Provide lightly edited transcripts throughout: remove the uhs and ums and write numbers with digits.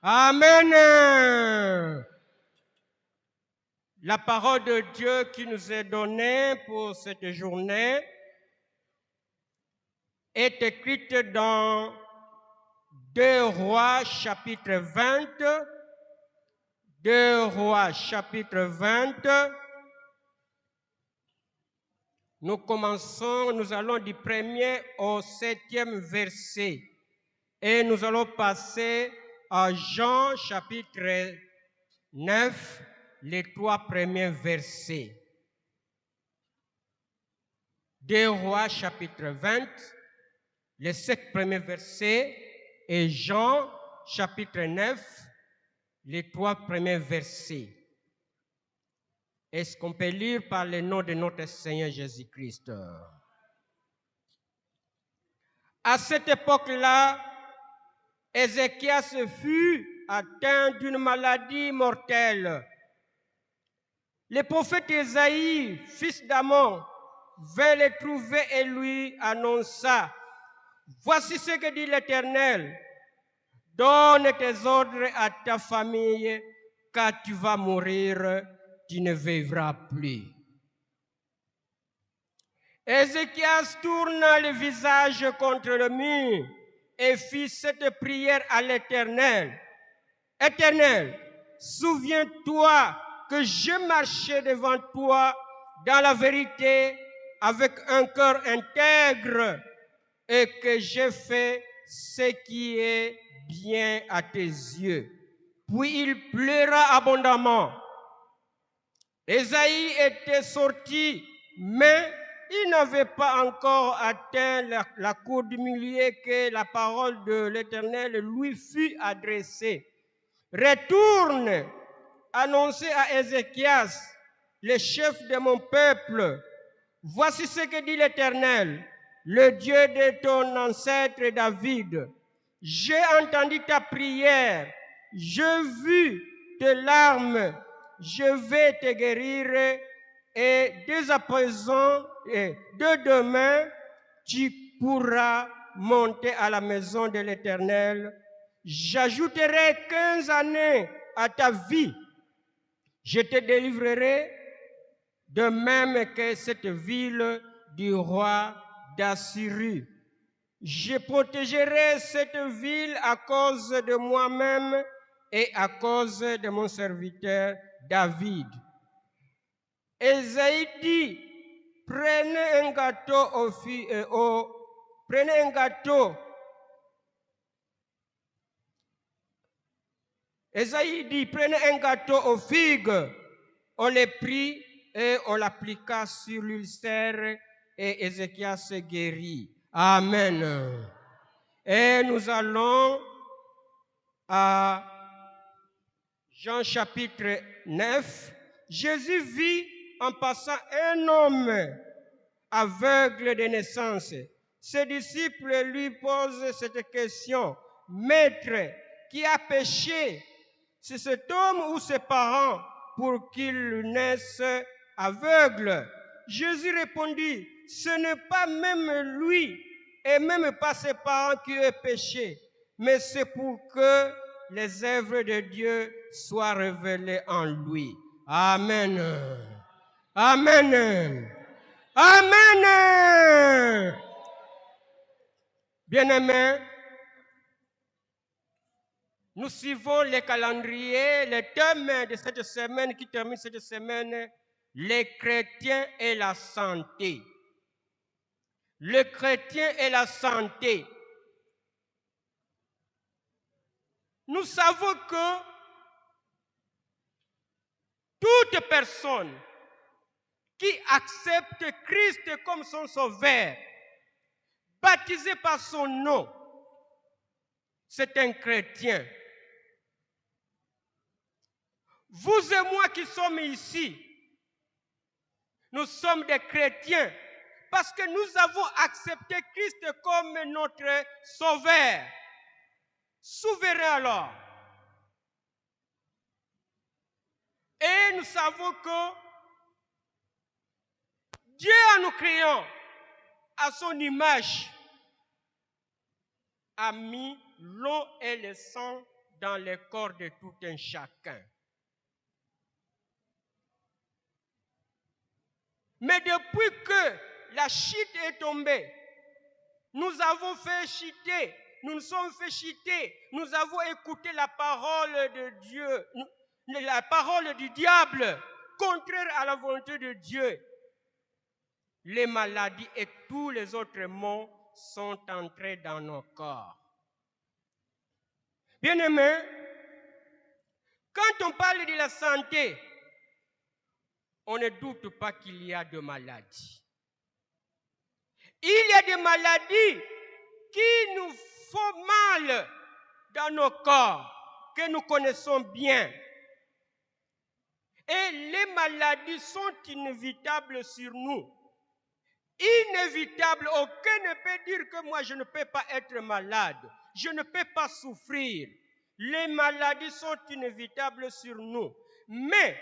Amen. La parole de Dieu qui nous est donnée pour cette journée est écrite dans 2 Rois chapitre 20. 2 Rois chapitre 20. Nous allons du 1er au 7e verset. Et nous allons passer à Jean chapitre 9, les 3 premiers versets. 2 Rois chapitre 20, les 7 premiers versets, et Jean chapitre 9, les 3 premiers versets. Est-ce qu'on peut lire par le nom de notre Seigneur Jésus-Christ? À cette époque-là, Ézéchias fut atteint d'une maladie mortelle. Le prophète Ésaïe, fils d'Amon, vint le trouver et lui annonça: voici ce que dit l'Éternel, donne tes ordres à ta famille, car tu vas mourir, tu ne vivras plus. Ézéchias tourna le visage contre le mur et fit cette prière à l'Éternel. Éternel, souviens-toi que je marchais devant toi dans la vérité avec un cœur intègre et que j'ai fait ce qui est bien à tes yeux. Puis il pleura abondamment. Ésaïe était sorti, mais il n'avait pas encore atteint la cour du milieu que la parole de l'Éternel lui fut adressée. Retourne, annoncer à Ézéchias, le chef de mon peuple, voici ce que dit l'Éternel, le Dieu de ton ancêtre David. J'ai entendu ta prière, j'ai vu tes larmes, je vais te guérir et dès à présent et de demain, tu pourras monter à la maison de l'Éternel. J'ajouterai 15 années à ta vie. Je te délivrerai de même que cette ville du roi d'Assyrie. Je protégerai cette ville à cause de moi-même et à cause de mon serviteur David. Ésaïe dit, prenez un gâteau prenez un gâteau. Ésaïe dit, prenez un gâteau aux figues. On le prit et on l'appliqua sur l'ulcère et Ézéchias se guérit. Amen. Et nous allons à Jean chapitre 9. Jésus vit en passant un homme aveugle de naissance. Ses disciples lui posent cette question: Maître, qui a péché, c'est cet homme ou ses parents pour qu'il naisse aveugle? Jésus répondit: ce n'est pas même lui et même pas ses parents qui ont péché, mais c'est pour que les œuvres de Dieu soient révélées en lui. Amen. Amen. Amen. Bien-aimés, nous suivons le calendrier, le thème de cette semaine qui termine cette semaine, les chrétiens et la santé. Le chrétien et la santé. Nous savons que toute personne qui accepte Christ comme son sauveur, baptisé par son nom, c'est un chrétien. Vous et moi qui sommes ici, nous sommes des chrétiens parce que nous avons accepté Christ comme notre sauveur. Souverain alors. Et nous savons que Dieu, en nous créant à son image, a mis l'eau et le sang dans les corps de tout un chacun. Mais depuis que la chute est tombée, nous avons fait chuter, nous nous sommes fait chuter, nous avons écouté la parole de Dieu, la parole du diable, contraire à la volonté de Dieu. Les maladies et tous les autres maux sont entrés dans nos corps. Bien-aimés, quand on parle de la santé, on ne doute pas qu'il y a de maladies. Il y a des maladies qui nous font mal dans nos corps, que nous connaissons bien. Et les maladies sont inévitables sur nous. Inévitables, aucun ne peut dire que moi je ne peux pas être malade, je ne peux pas souffrir. Les maladies sont inévitables sur nous. Mais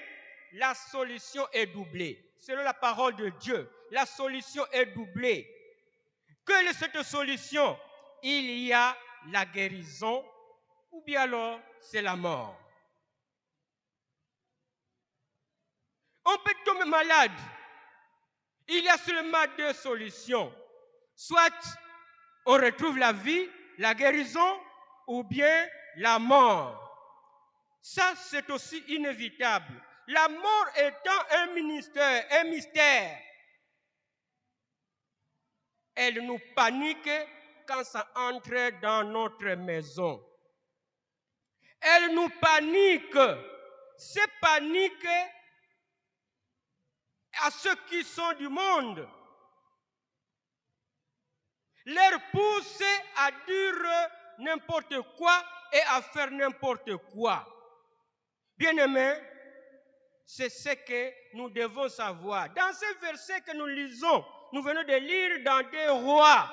la solution est doublée. Selon la parole de Dieu, la solution est doublée. Quelle est cette solution? Il y a la guérison ou bien alors c'est la mort. On peut tomber malade. Il y a seulement deux solutions. Soit on retrouve la vie, la guérison, ou bien la mort. Ça, c'est aussi inévitable. La mort étant un mystère. Elle nous panique quand ça entre dans notre maison. Elle nous panique. C'est panique à ceux qui sont du monde. Leur pousse à dire n'importe quoi et à faire n'importe quoi. Bien-aimés, c'est ce que nous devons savoir. Dans ce verset que nous lisons, nous venons de lire dans des rois,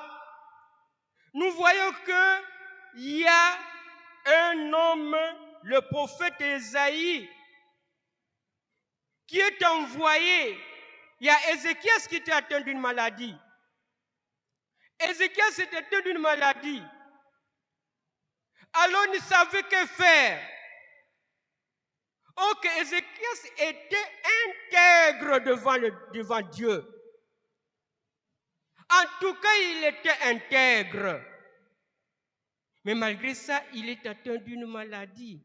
nous voyons qu'il y a un homme, le prophète Ésaïe, qui est envoyé. Il y a Ézéchias qui était atteint d'une maladie. Ézéchias était atteint d'une maladie. Alors il ne savait que faire. Ok, Ézéchias était intègre devant Dieu. En tout cas, il était intègre. Mais malgré ça, il est atteint d'une maladie.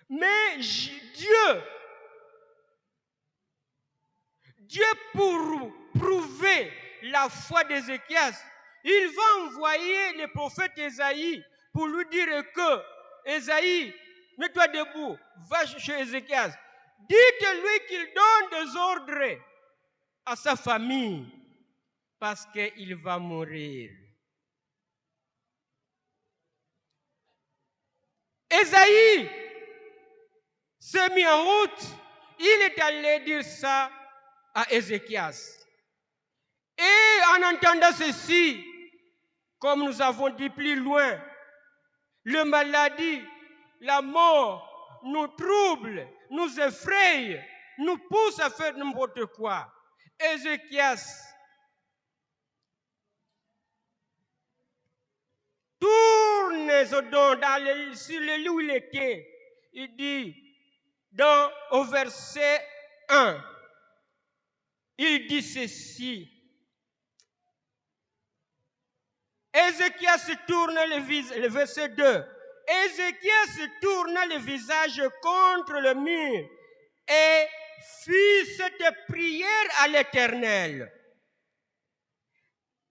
Mais Dieu pour prouver la foi d'Ézéchias, il va envoyer le prophète Ésaïe pour lui dire que Ésaïe, mets-toi debout, va chez Ézéchias. Dites-lui qu'il donne des ordres à sa famille parce qu'il va mourir. Ésaïe s'est mis en route. Il est allé dire ça à Ézéchias. Et en entendant ceci, comme nous avons dit plus loin, la maladie, la mort nous trouble, nous effraie, nous pousse à faire n'importe quoi. Ézéchias tourne sur le lit où il était. Il dit, au verset 1, il dit ceci. Ézéchias tourne le verset 2. Ézéchias tourna le visage contre le mur et fit cette prière à l'Éternel.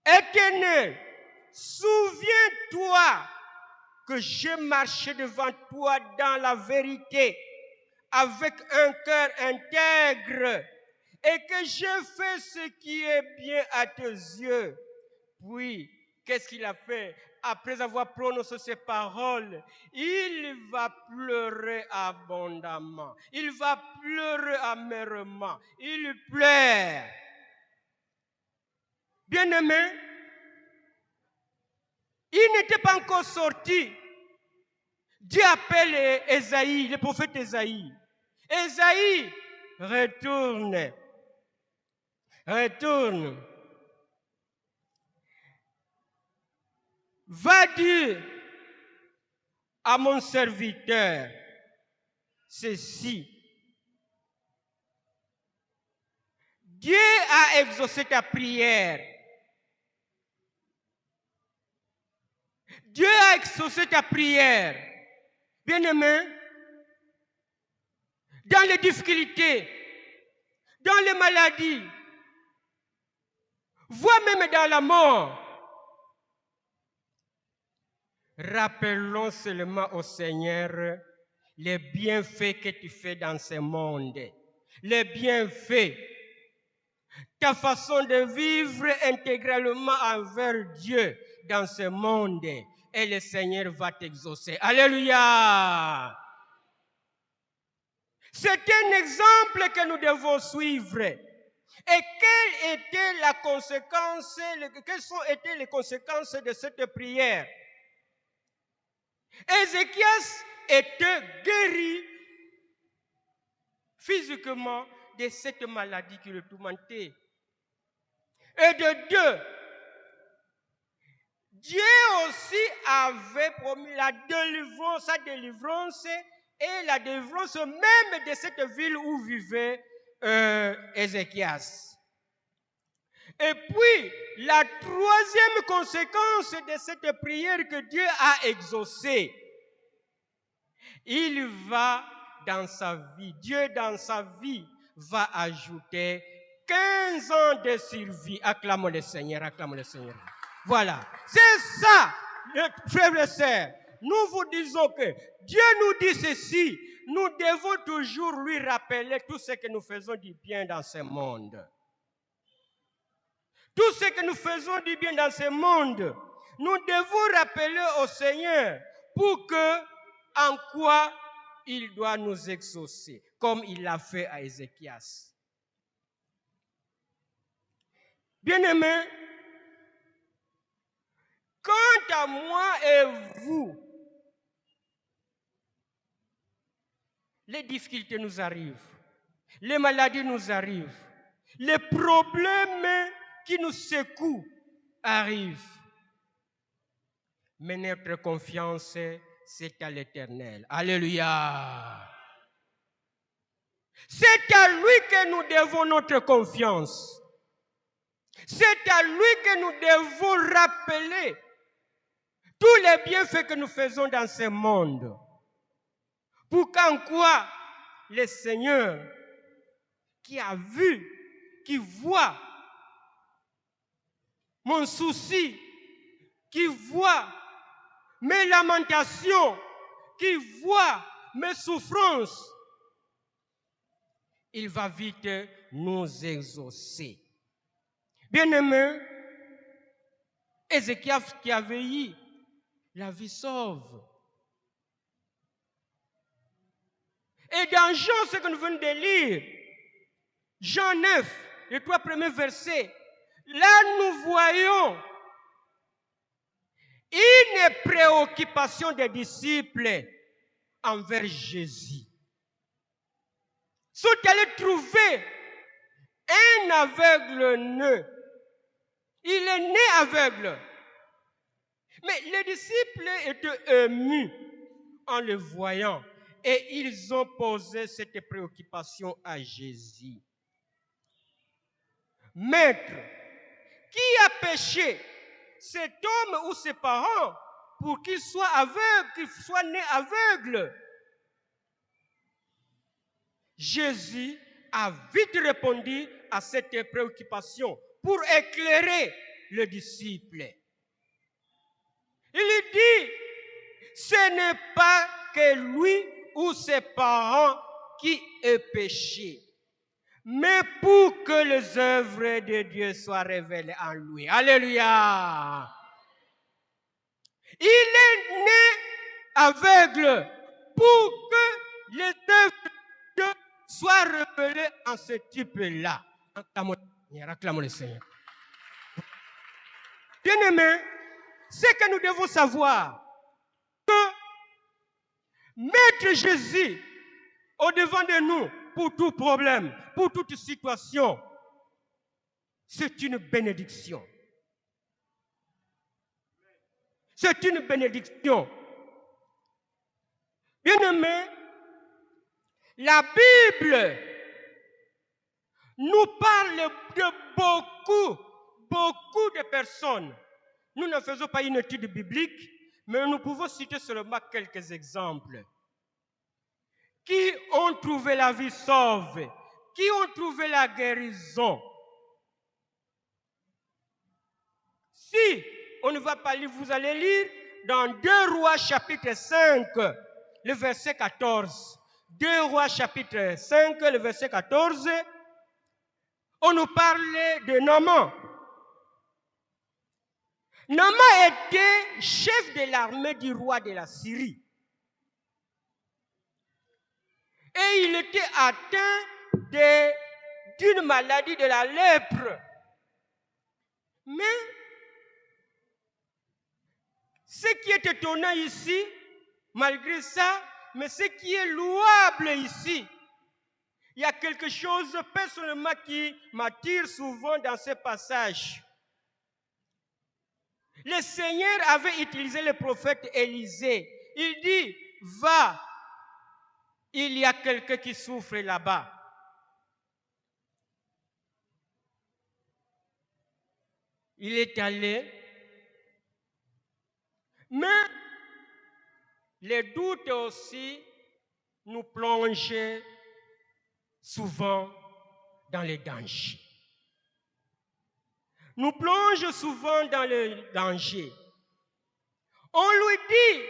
Éternel, souviens-toi que j'ai marché devant toi dans la vérité avec un cœur intègre et que j'ai fait ce qui est bien à tes yeux. Puis, qu'est-ce qu'il a fait? Après avoir prononcé ces paroles, il va pleurer abondamment. Il va pleurer amèrement. Il pleure. Bien-aimé, il n'était pas encore sorti. Dieu appelle Ésaïe, le prophète Ésaïe. Ésaïe, retourne. Retourne. Va dire à mon serviteur ceci. Dieu a exaucé ta prière. Dieu a exaucé ta prière. Bien-aimé, dans les difficultés, dans les maladies, voire même dans la mort, rappelons seulement au Seigneur les bienfaits que tu fais dans ce monde. Les bienfaits, ta façon de vivre intégralement envers Dieu dans ce monde. Et le Seigneur va t'exaucer. Alléluia! C'est un exemple que nous devons suivre. Et quelles ont été les conséquences de cette prière? Ézéchias était guéri physiquement de cette maladie qui le tourmentait. Et de deux, Dieu aussi avait promis sa délivrance et la délivrance même de cette ville où vivait Ézéchias. Et puis, la troisième conséquence de cette prière que Dieu a exaucée, il va dans sa vie, Dieu dans sa vie va ajouter 15 ans de survie. Acclamons le Seigneur, acclamons le Seigneur. Voilà, c'est ça, frères et sœurs. Nous vous disons que Dieu nous dit ceci, nous devons toujours lui rappeler tout ce que nous faisons du bien dans ce monde. Tout ce que nous faisons du bien dans ce monde, nous devons rappeler au Seigneur pour que, en quoi il doit nous exaucer, comme il l'a fait à Ézéchias. Bien-aimés, quant à moi et vous, les difficultés nous arrivent, les maladies nous arrivent, les problèmes qui nous secouent arrivent. Mais notre confiance, c'est à l'Éternel. Alléluia. C'est à lui que nous devons notre confiance. C'est à lui que nous devons rappeler tous les bienfaits que nous faisons dans ce monde. Pour qu'en quoi le Seigneur, qui a vu, qui voit mon souci, qui voit mes lamentations, qui voit mes souffrances, il va vite nous exaucer. Bien-aimé, Ézéchias qui a veillé, la vie sauve. Et dans Jean, ce que nous venons de lire, Jean 9, les 3 premiers versets, là nous voyons une préoccupation des disciples envers Jésus. Ils sont allés trouver un aveugle né. Il est né aveugle. Mais les disciples étaient émus en le voyant et ils ont posé cette préoccupation à Jésus. Maître, qui a péché, cet homme ou ses parents, pour qu'il soit aveugle, qu'il soit né aveugle? Jésus a vite répondu à cette préoccupation pour éclairer le disciple. Il dit, ce n'est pas que lui ou ses parents qui aient péché, mais pour que les œuvres de Dieu soient révélées en lui. Alléluia! Il est né aveugle pour que les œuvres de Dieu soient révélées en ce type-là. Acclamons le Seigneur. Bien-aimés, c'est que nous devons savoir que mettre Jésus au-devant de nous pour tout problème, pour toute situation, c'est une bénédiction. C'est une bénédiction. Bien-aimés, la Bible nous parle de beaucoup de personnes. Nous ne faisons pas une étude biblique, mais nous pouvons citer seulement quelques exemples. Qui ont trouvé la vie sauve, qui ont trouvé la guérison. Si on ne va pas lire, vous allez lire dans 2 Rois chapitre 5, le verset 14. 2 Rois chapitre 5, le verset 14, on nous parlait de Naaman. Naaman était chef de l'armée du roi de la Syrie. Et il était atteint d'une maladie de la lèpre. Mais ce qui est étonnant ici, malgré ça, mais ce qui est louable ici, il y a quelque chose personnellement qui m'attire souvent dans ce passage. Le Seigneur avait utilisé le prophète Élisée. Il dit, va, il y a quelqu'un qui souffre là-bas. Il est allé, mais les doutes aussi nous plongent souvent dans les dangers. Nous plonge souvent dans le danger. On lui dit,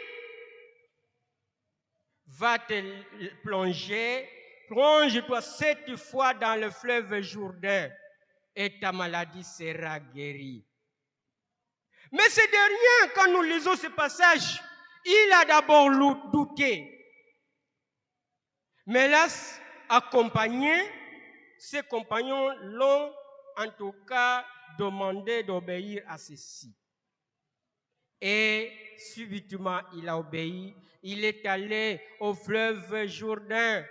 va te plonger, plonge-toi 7 fois dans le fleuve Jourdain et ta maladie sera guérie. Mais ce dernier, quand nous lisons ce passage, il a d'abord douté. Mais là, accompagné, ses compagnons l'ont en tout cas demandé d'obéir à ceci. Et subitement, il a obéi. Il est allé au fleuve Jourdain.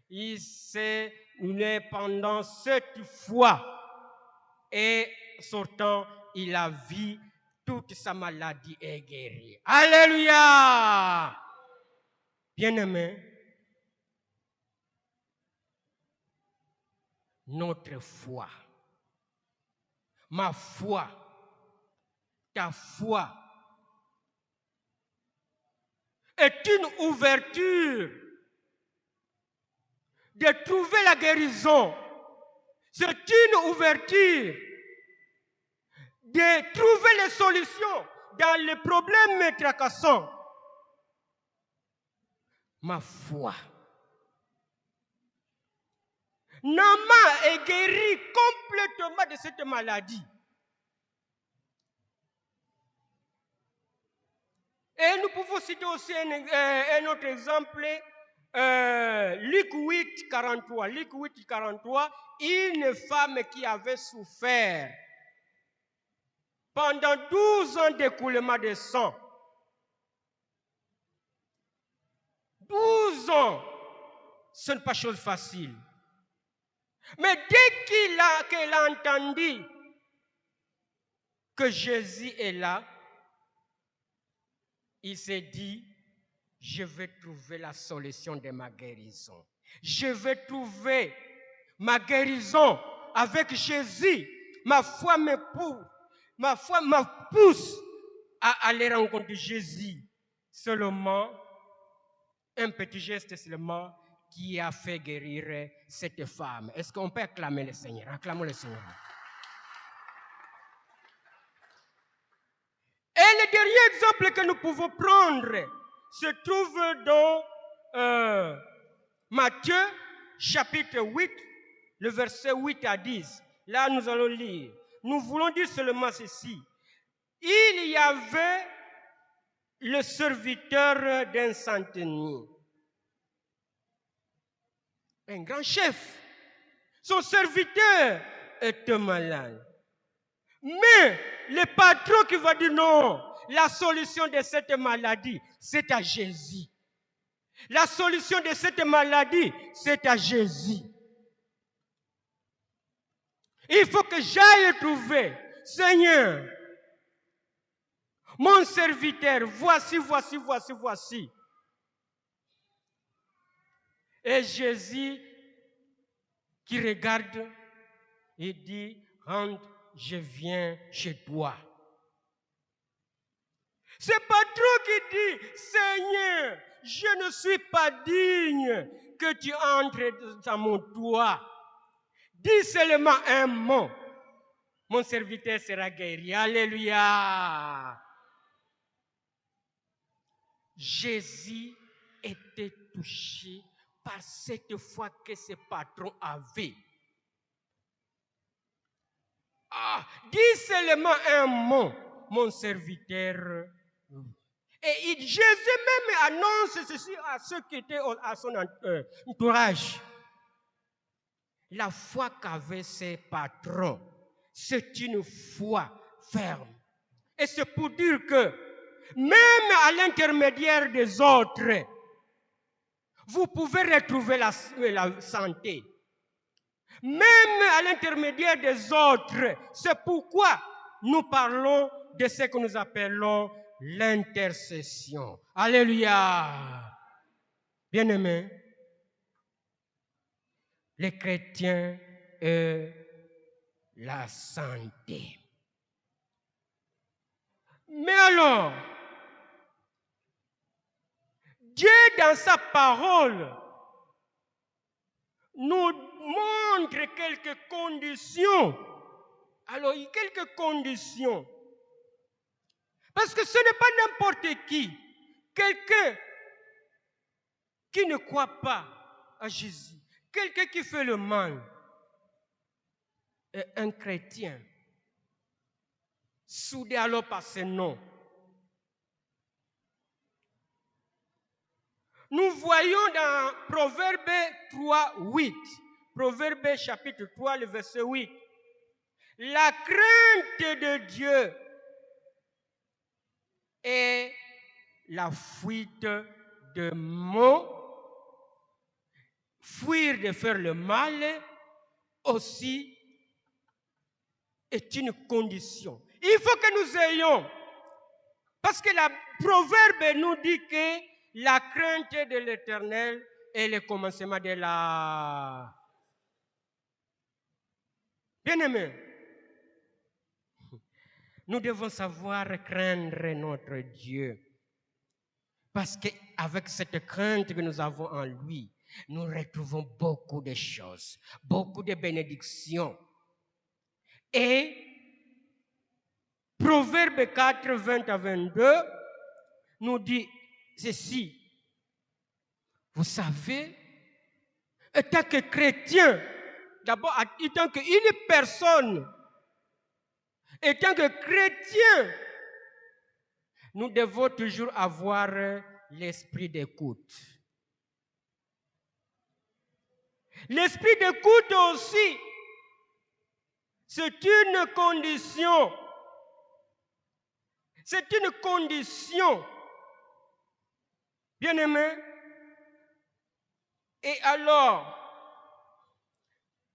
Il s'est uné pendant 7 fois. Et sortant, il a vu toute sa maladie est guérie. Alléluia! Bien-aimés, notre foi, ma foi, ta foi est une ouverture de trouver la guérison. C'est une ouverture de trouver les solutions dans les problèmes tracassants. Ma foi. Naaman est guéri complètement de cette maladie. Et nous pouvons citer aussi un autre exemple, Luc 8, 43. Luc 8, 43, une femme qui avait souffert pendant 12 ans d'écoulement de sang. 12 ans, ce n'est pas chose facile. Mais dès qu'elle a entendu que Jésus est là, il s'est dit, je vais trouver la solution de ma guérison. Je vais trouver ma guérison avec Jésus. Ma foi me pousse à aller rencontrer Jésus. Seulement, un petit geste seulement qui a fait guérir cette femme. Est-ce qu'on peut acclamer le Seigneur? Acclamons le Seigneur. Et le dernier exemple que nous pouvons prendre se trouve dans Matthieu chapitre 8, le verset 8 à 10. Là, nous allons lire. Nous voulons dire seulement ceci. Il y avait le serviteur d'un centenier, un grand chef. Son serviteur était malade. Mais le patron qui va dire non, la solution de cette maladie, c'est à Jésus. La solution de cette maladie, c'est à Jésus. Il faut que j'aille trouver, Seigneur, mon serviteur, voici. Et Jésus qui regarde et dit, rentre, je viens chez toi. C'est patron qui dit, Seigneur, je ne suis pas digne que tu entres dans mon toit. Dis seulement un mot. Mon serviteur sera guéri. Alléluia. Jésus était touché par cette foi que ce patron avait. Dis seulement un mot, mon serviteur. Et Jésus même annonce ceci à ceux qui étaient à son entourage. La foi qu'avaient ses patrons, c'est une foi ferme. Et c'est pour dire que même à l'intermédiaire des autres, vous pouvez retrouver la santé. Même à l'intermédiaire des autres. C'est pourquoi nous parlons de ce que nous appelons l'intercession. Alléluia. Bien-aimés, les chrétiens et la santé. Mais alors, Dieu dans sa parole nous montre quelques conditions. Alors, il y a quelques conditions. Parce que ce n'est pas n'importe qui. Quelqu'un qui ne croit pas à Jésus. Quelqu'un qui fait le mal. Est un chrétien. Soudé alors par ce nom. Nous voyons dans Proverbe 3, 8. Proverbe chapitre 3, le verset 8. La crainte de Dieu est la fuite de mots, fuir de faire le mal aussi est une condition. Il faut que nous ayons, parce que la Proverbe nous dit que la crainte de l'Éternel est le commencement de la... Bien-aimés, nous devons savoir craindre notre Dieu. Parce qu'avec cette crainte que nous avons en lui, nous retrouvons beaucoup de choses, beaucoup de bénédictions. Et Proverbe 4, 20 à 22 nous dit ceci. Vous savez, étant que chrétien, d'abord, étant qu'une personne, étant que chrétien, nous devons toujours avoir l'esprit d'écoute. L'esprit d'écoute aussi, c'est une condition. C'est une condition. Bien-aimés. Et alors,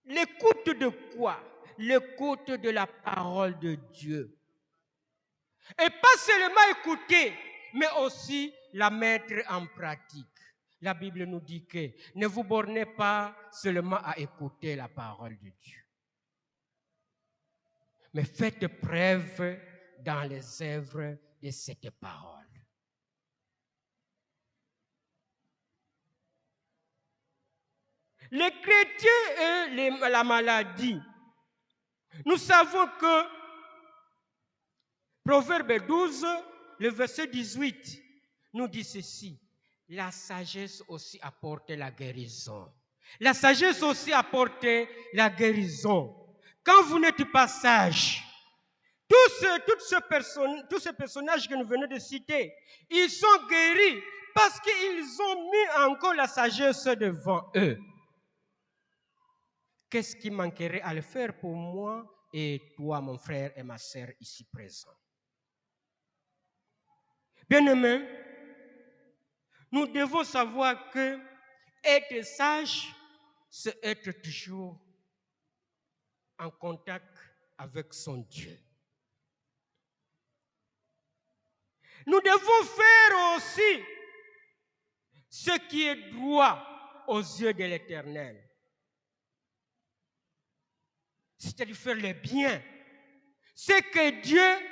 l'écoute de quoi? L'écoute de la parole de Dieu. Et pas seulement écouter, mais aussi la mettre en pratique. La Bible nous dit que ne vous bornez pas seulement à écouter la parole de Dieu, mais faites preuve dans les œuvres de cette parole. Les chrétiens et la maladie. Nous savons que Proverbe 12, le verset 18, nous dit ceci. La sagesse aussi apporte la guérison. La sagesse aussi apporte la guérison. Quand vous n'êtes pas sage, tous ces personnages que nous venons de citer, ils sont guéris parce qu'ils ont mis encore la sagesse devant eux. Qu'est-ce qui manquerait à le faire pour moi et toi, mon frère et ma sœur ici présents? Bien-aimés, nous devons savoir que être sage, c'est être toujours en contact avec son Dieu. Nous devons faire aussi ce qui est droit. aux yeux de l'Éternel. C'est-à-dire faire le bien. Ce que Dieu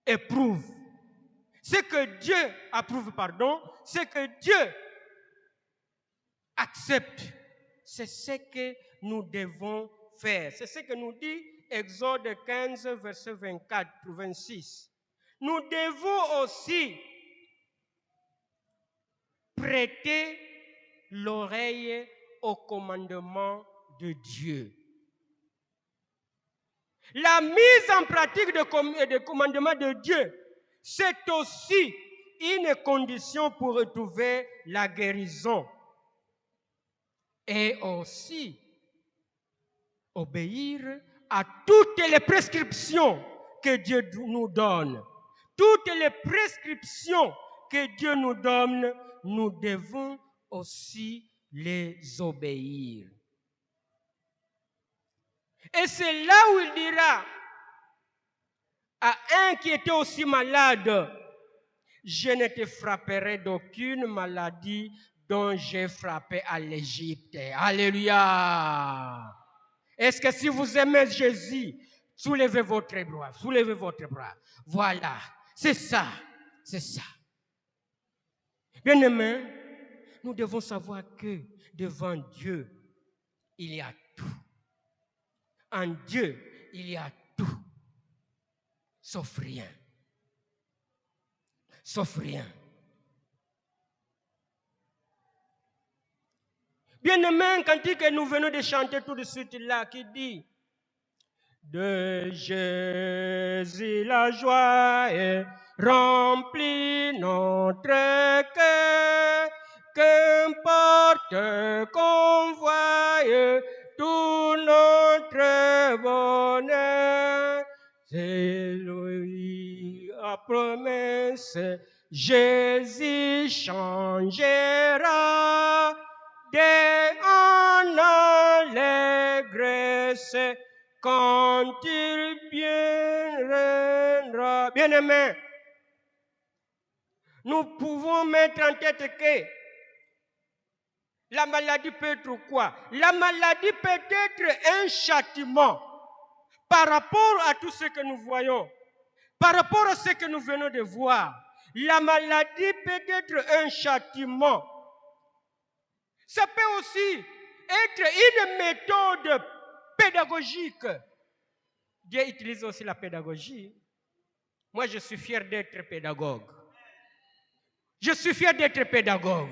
éprouve. Ce que Dieu approuve, ce que Dieu accepte. C'est ce que nous devons faire. C'est ce que nous dit Exode 15, verset 24 pour 26. Nous devons aussi prêter l'oreille au commandement de Dieu. La mise en pratique des commandements de Dieu, c'est aussi une condition pour retrouver la guérison. Et aussi obéir à toutes les prescriptions que Dieu nous donne. Toutes les prescriptions que Dieu nous donne, nous devons aussi les obéir. Et c'est là où il dira à un qui était aussi malade, je ne te frapperai d'aucune maladie dont j'ai frappé à l'Égypte. Alléluia. Est-ce que si vous aimez Jésus, soulevez votre bras, soulevez votre bras. Voilà, c'est ça, c'est ça. Bien-aimés, nous devons savoir que devant Dieu, il y a tout. En Dieu, il y a tout, sauf rien. Sauf rien. Bien-aimé, cantique que nous venons de chanter tout de suite là, qui dit de Jésus la joie remplit notre cœur, qu'importe qu'on voie tout notre bonheur, c'est lui la promesse, Jésus changera en allégresse quand il viendra. Bien-aimés, nous pouvons mettre en tête que la maladie peut être quoi? La maladie peut être un châtiment par rapport à tout ce que nous voyons, par rapport à ce que nous venons de voir. La maladie peut être un châtiment. Ça peut aussi être une méthode pédagogique. Dieu utilise aussi la pédagogie. Moi, je suis fier d'être pédagogue. Je suis fier d'être pédagogue.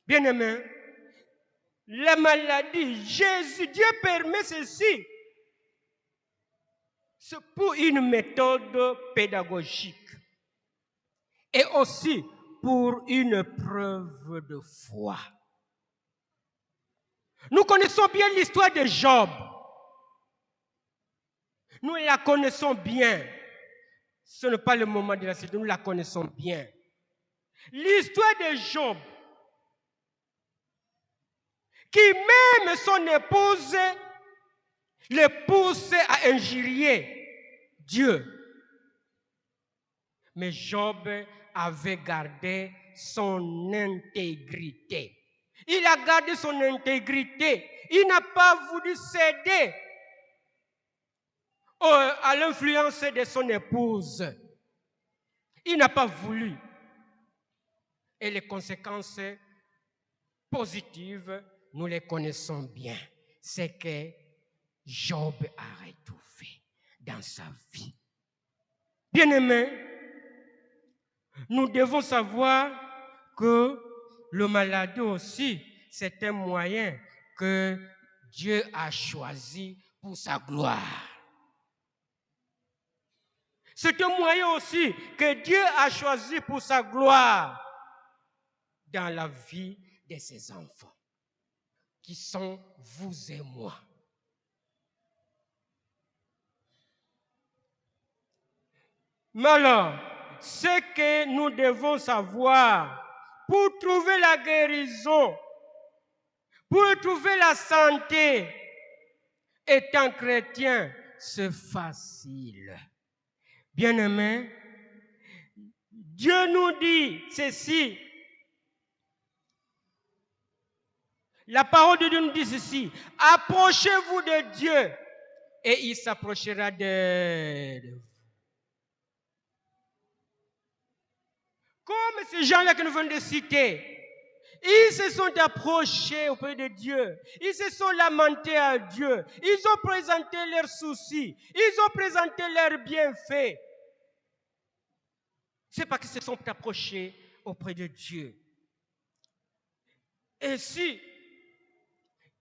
Bien-aimé, la maladie, Dieu permet ceci. C'est pour une méthode pédagogique. Et aussi pour une preuve de foi. Nous connaissons bien l'histoire de Job. Nous la connaissons bien. Ce n'est pas le moment de la citer, nous la connaissons bien. L'histoire de Job, qui même son épouse le pousse à injurier Dieu. Mais Job avait gardé son intégrité. Il a gardé son intégrité. Il n'a pas voulu céder à l'influence de son épouse. Il n'a pas voulu. Et les conséquences positives, nous les connaissons bien. C'est que Job a étouffé dans sa vie. Bien-aimés, nous devons savoir que le maladie aussi, c'est un moyen que Dieu a choisi pour sa gloire. C'est un moyen aussi que Dieu a choisi pour sa gloire dans la vie de ses enfants, qui sont vous et moi. Mais alors, ce que nous devons savoir, pour trouver la guérison, pour trouver la santé, étant chrétien, c'est facile. Bien-aimés, Dieu nous dit ceci. La parole de Dieu nous dit ceci: approchez-vous de Dieu et il s'approchera de vous. Comme ces gens-là que nous venons de citer, ils se sont approchés auprès de Dieu. Ils se sont lamentés à Dieu. Ils ont présenté leurs soucis. Ils ont présenté leurs bienfaits. C'est parce qu'ils se sont approchés auprès de Dieu. Ainsi,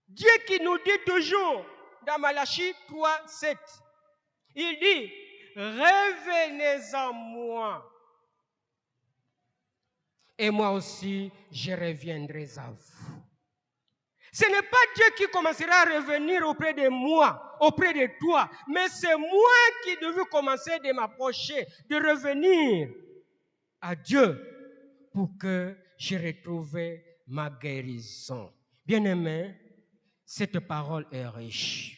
Dieu qui nous dit toujours dans Malachie 3, 7, il dit: revenez en moi. Et moi aussi, je reviendrai à vous. Ce n'est pas Dieu qui commencera à revenir auprès de moi, auprès de toi, mais c'est moi qui devais commencer de m'approcher, de revenir à Dieu pour que je retrouve ma guérison. Bien-aimés, cette parole est riche.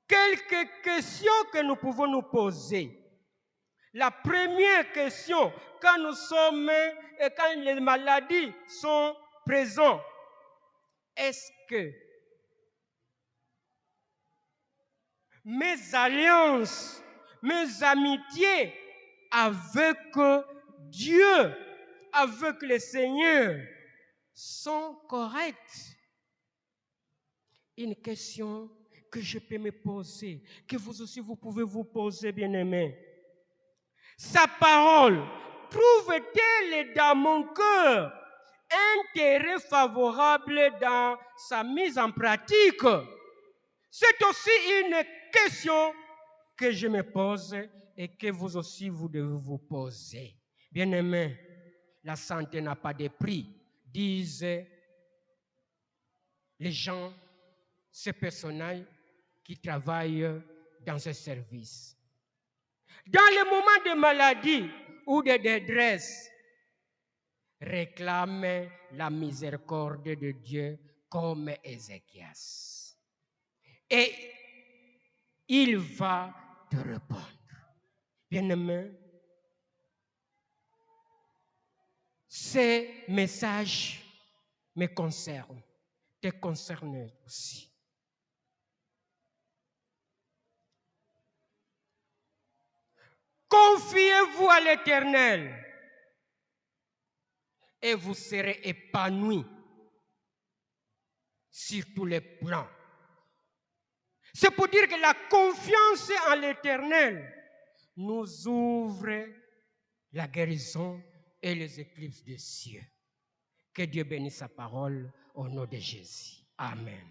Quelques questions que nous pouvons nous poser. La première question, quand nous sommes et quand les maladies sont présentes, est-ce que mes alliances, mes amitiés avec Dieu, avec le Seigneur, sont correctes? Une question que je peux me poser, que vous aussi vous pouvez vous poser, bien-aimés. Sa parole trouve-t-elle dans mon cœur un terrain favorable dans sa mise en pratique? C'est aussi une question que je me pose et que vous aussi vous devez vous poser. Bien-aimés, la santé n'a pas de prix, disent les gens, ces personnages qui travaillent dans ce service. Dans les moments de maladie ou de détresse, réclame la miséricorde de Dieu comme Ézéchias. Et il va te répondre. Bien-aimé, ces messages me concernent, te concernent aussi. Confiez-vous à l'Éternel et vous serez épanouis sur tous les plans. C'est pour dire que la confiance en l'Éternel nous ouvre la guérison et les éclipses des cieux. Que Dieu bénisse sa parole au nom de Jésus. Amen.